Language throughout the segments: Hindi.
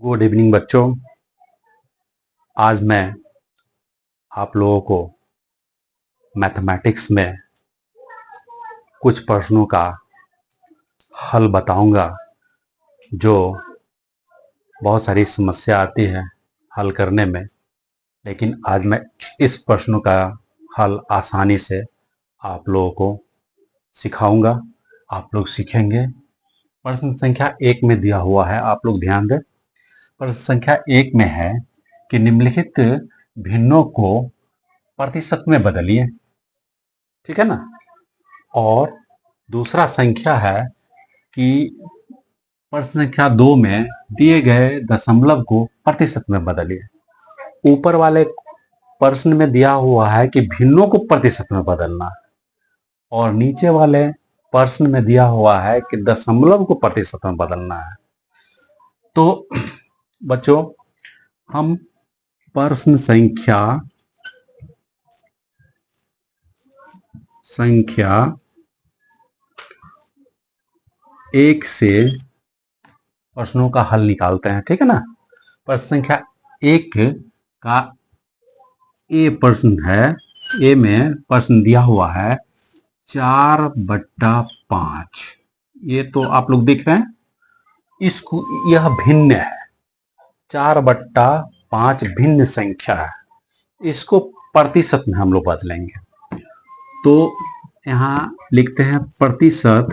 गुड इवनिंग बच्चों। आज मैं आप लोगों को मैथमेटिक्स में कुछ प्रश्नों का हल बताऊंगा जो बहुत सारी समस्या आती है हल करने में, लेकिन आज मैं इस प्रश्नों का हल आसानी से आप लोगों को सिखाऊंगा। आप लोग सीखेंगे। प्रश्न संख्या 1 में दिया हुआ है, आप लोग ध्यान दें। प्रश्न संख्या 1 में है कि निम्नलिखित भिन्नों को प्रतिशत में बदलिए, ठीक है ना। और दूसरा संख्या है कि प्रश्न संख्या 2 में दिए गए दशमलव को प्रतिशत में बदलिए। ऊपर वाले प्रश्न में दिया हुआ है कि भिन्नों को प्रतिशत में बदलना है, और नीचे वाले प्रश्न में दिया हुआ है कि दशमलव को प्रतिशत में बदलना है। तो बच्चों, हम प्रश्न संख्या 1 से प्रश्नों का हल निकालते हैं, ठीक है ना। प्रश्न संख्या 1 का ए प्रश्न है। ए में प्रश्न दिया हुआ है 4/5। ये तो आप लोग देख रहे हैं, इसको यह भिन्न है। 4/5 भिन्न संख्या है, इसको प्रतिशत में हम लोग बदलेंगे। तो यहां लिखते हैं प्रतिशत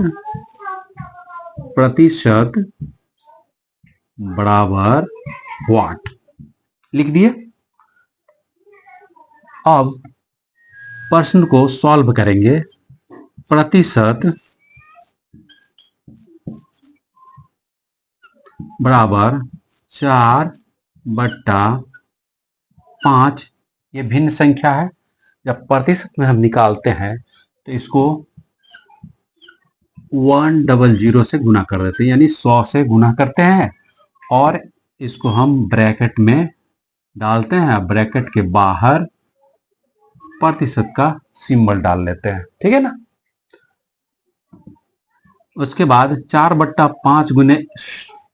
बराबर व्हाट, लिख दिए। अब प्रश्न को सॉल्व करेंगे। प्रतिशत बराबर 4/5, ये भिन्न संख्या है। जब प्रतिशत में हम निकालते हैं तो इसको 100 से गुना कर देते हैं, यानी 100 से गुना करते हैं, और इसको हम ब्रैकेट में डालते हैं। ब्रैकेट के बाहर प्रतिशत का सिंबल डाल लेते हैं, ठीक है ना। उसके बाद 4/5 गुने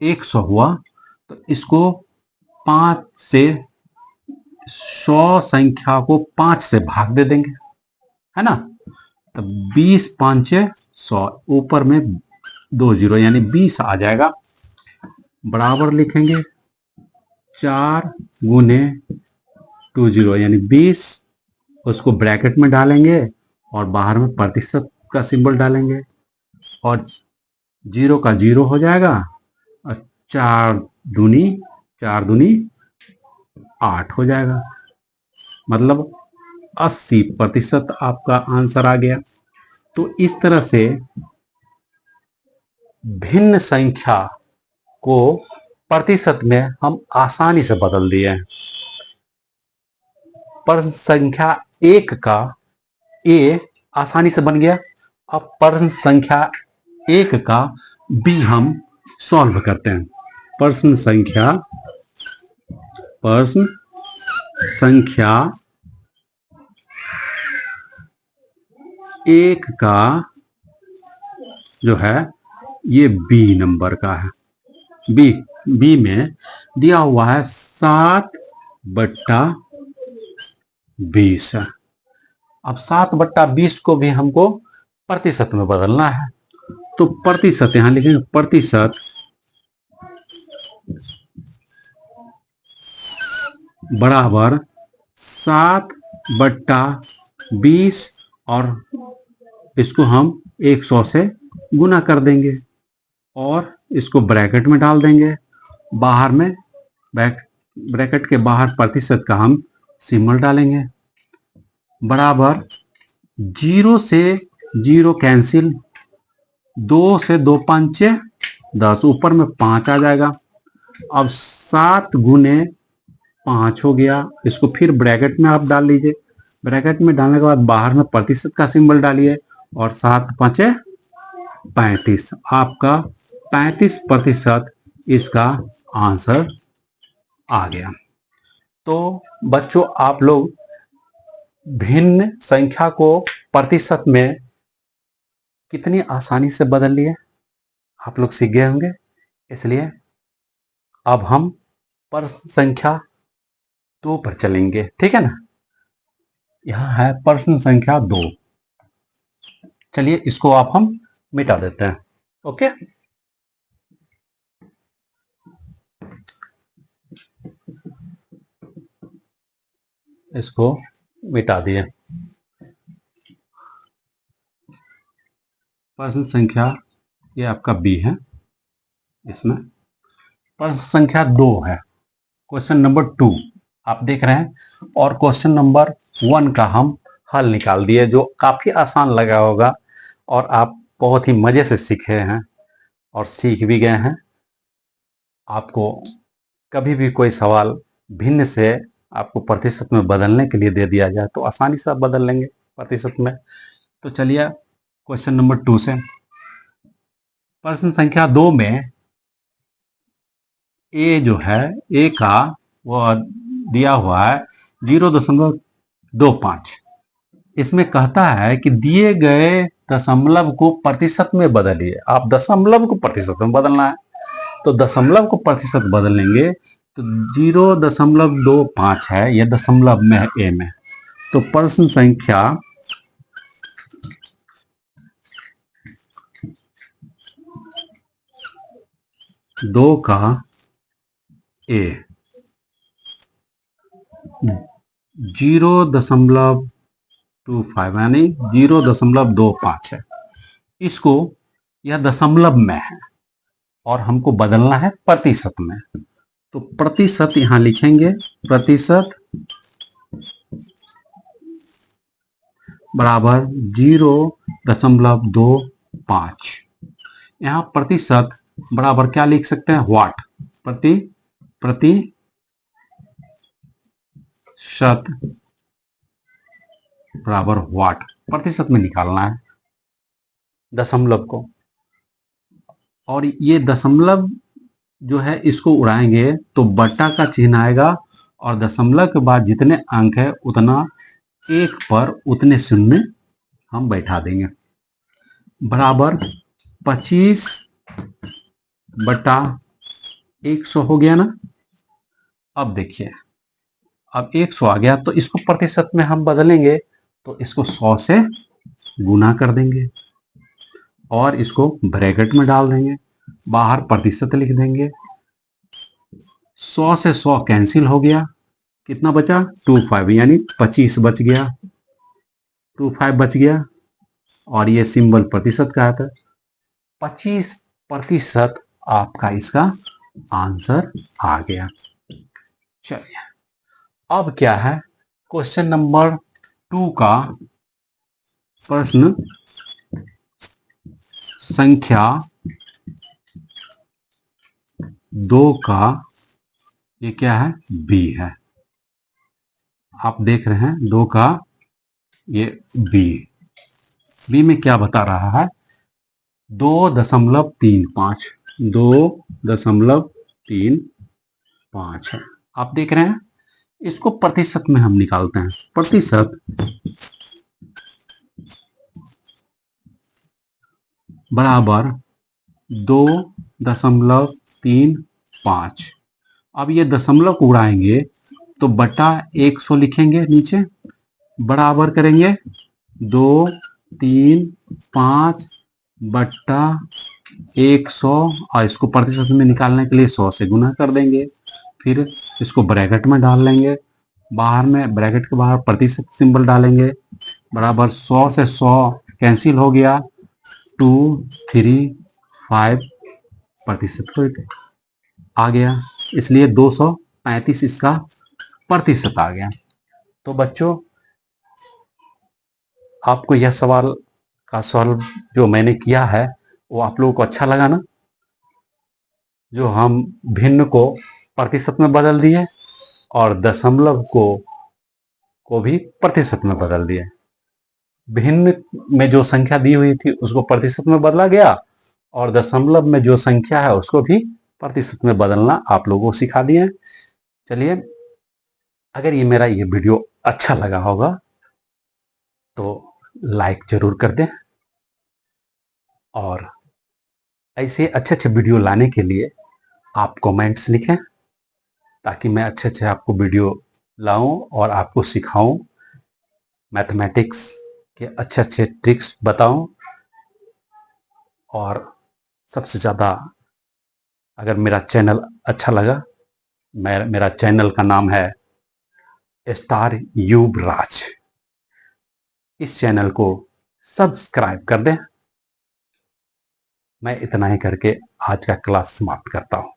100 हुआ, तो इसको 5 से 100 संख्या को 5 से भाग दे देंगे, है ना। तो 20 5 100, ऊपर में 2 जीरो यानी 20 आ जाएगा। बराबर लिखेंगे 4 गुने 2 जीरो यानी 20, उसको ब्रैकेट में डालेंगे और बाहर में प्रतिशत का सिंबल डालेंगे, और 0 का 0 हो जाएगा, और 4 दूनी 8 हो जाएगा। मतलब 80% आपका आंसर आ गया। तो इस तरह से भिन्न संख्या को प्रतिशत में हम आसानी से बदल दिए हैं। प्रश्न संख्या 1 का ए आसानी से बन गया। अब प्रश्न संख्या 1 का बी हम सॉल्व करते हैं। प्रश्न संख्या 1 का जो है ये बी नंबर का है। बी में दिया हुआ है 7/20 है। अब 7/20 को भी हमको प्रतिशत में बदलना है, तो प्रतिशत यहां लिखेंगे। प्रतिशत बराबर 7/20, और इसको हम 100 से गुना कर देंगे, और इसको ब्रैकेट में डाल देंगे। बाहर में ब्रैकेट के बाहर प्रतिशत का हम सिंबल डालेंगे। बराबर 0 से 0 कैंसिल, 2 से 2 5 10, ऊपर में 5 आ जाएगा। अब 7 गुने 5 हो गया, इसको फिर ब्रैकेट में आप डाल लीजिए। ब्रैकेट में डालने के बाद बाहर में प्रतिशत का सिंबल डालिए, और 7 5 35, आपका 35% इसका आंसर आ गया। तो बच्चों, आप लोग भिन्न संख्या को प्रतिशत में कितनी आसानी से बदल लिए, आप लोग सीख गए होंगे। इसलिए अब हम प्रश्न संख्या 2 पर चलेंगे, ठीक है ना। यहां है प्रश्न संख्या 2। चलिए इसको आप हम मिटा देते हैं। ओके, इसको मिटा दिए। प्रश्न संख्या ये आपका बी है, इसमें प्रश्न संख्या 2 है, क्वेश्चन नंबर 2 आप देख रहे हैं। और क्वेश्चन नंबर 1 का हम हल निकाल दिए, जो काफी आसान लगा होगा और आप बहुत ही मजे से सीखे हैं और सीख भी गए हैं। आपको कभी भी कोई सवाल भिन्न से आपको प्रतिशत में बदलने के लिए दे दिया जाए तो आसानी से आप बदल लेंगे प्रतिशत में। तो चलिए क्वेश्चन नंबर 2 से, प्रश्न संख्या 2 में ए जो है, ए का वो दिया हुआ है 0.25। इसमें कहता है कि दिए गए दशमलव को प्रतिशत में बदलिए। आप दशमलव को प्रतिशत में बदलना है, तो दशमलव को प्रतिशत बदलेंगे तो 0.25 है, यह दशमलव में है ए में। तो प्रश्न संख्या 2 का ए 0.25 यानी 0.25 है। इसको यह दशमलव में है और हमको बदलना है प्रतिशत में। तो प्रतिशत यहां लिखेंगे, प्रतिशत बराबर 0.25। यहां प्रतिशत बराबर क्या लिख सकते हैं, वाट। प्रतिशत बराबर वाट, प्रतिशत में निकालना है दशमलव को। और ये दशमलव जो है इसको उड़ाएंगे तो बटा का चिन्ह आएगा और दशमलव के बाद जितने अंक है उतना एक पर उतने शून्य हम बैठा देंगे, बराबर 25/100 हो गया ना। अब देखिए, अब 100 आ गया तो इसको प्रतिशत में हम बदलेंगे तो इसको 100 से गुना कर देंगे और इसको ब्रैकेट में डाल देंगे, बाहर प्रतिशत लिख देंगे। 100 से 100 कैंसिल हो गया, कितना बचा 25 यानी 25 बच गया, 25 बच गया। और ये सिंबल प्रतिशत का है, 25% आपका इसका आंसर आ गया। चलिए अब क्या है, क्वेश्चन नंबर 2 का प्रश्न संख्या 2 का ये क्या है, बी है। आप देख रहे हैं 2 का ये बी में क्या बता रहा है, 2.35, 2.35 है। आप देख रहे हैं, इसको प्रतिशत में हम निकालते हैं। प्रतिशत बराबर 2.35। अब ये दशमलव को उड़ाएंगे तो बटा 100 लिखेंगे नीचे, बराबर करेंगे 235/100 और इसको प्रतिशत में निकालने के लिए 100 से गुना कर देंगे। फिर इसको ब्रैकेट में डाल लेंगे, बाहर में ब्रैकेट के बाहर प्रतिशत सिंबल डालेंगे, बराबर 100 से 100 कैंसिल हो गया, 235 आ गया, इसलिए 235 इसका प्रतिशत आ गया। तो बच्चों आपको यह सवाल का सॉल्व जो मैंने किया है वो आप लोगों को अच्छा लगा ना, जो हम भिन्न को प्रतिशत में बदल दिए और दशमलव को भी प्रतिशत में बदल दिए। भिन्न में जो संख्या दी हुई थी उसको प्रतिशत में बदला गया और दशमलव में जो संख्या है उसको भी प्रतिशत में बदलना आप लोगों को सिखा दिए। चलिए, अगर ये मेरा ये वीडियो अच्छा लगा होगा तो लाइक जरूर कर दें और ऐसे अच्छे अच्छे वीडियो लाने के लिए आप कमेंट्स लिखें ताकि मैं अच्छे अच्छे आपको वीडियो लाऊं और आपको सिखाऊं, मैथमेटिक्स के अच्छे अच्छे ट्रिक्स बताऊं। और सबसे ज़्यादा अगर मेरा चैनल अच्छा लगा, मेरा चैनल का नाम है स्टार युवराज, इस चैनल को सब्सक्राइब कर दें। मैं इतना ही करके आज का क्लास समाप्त करता हूं।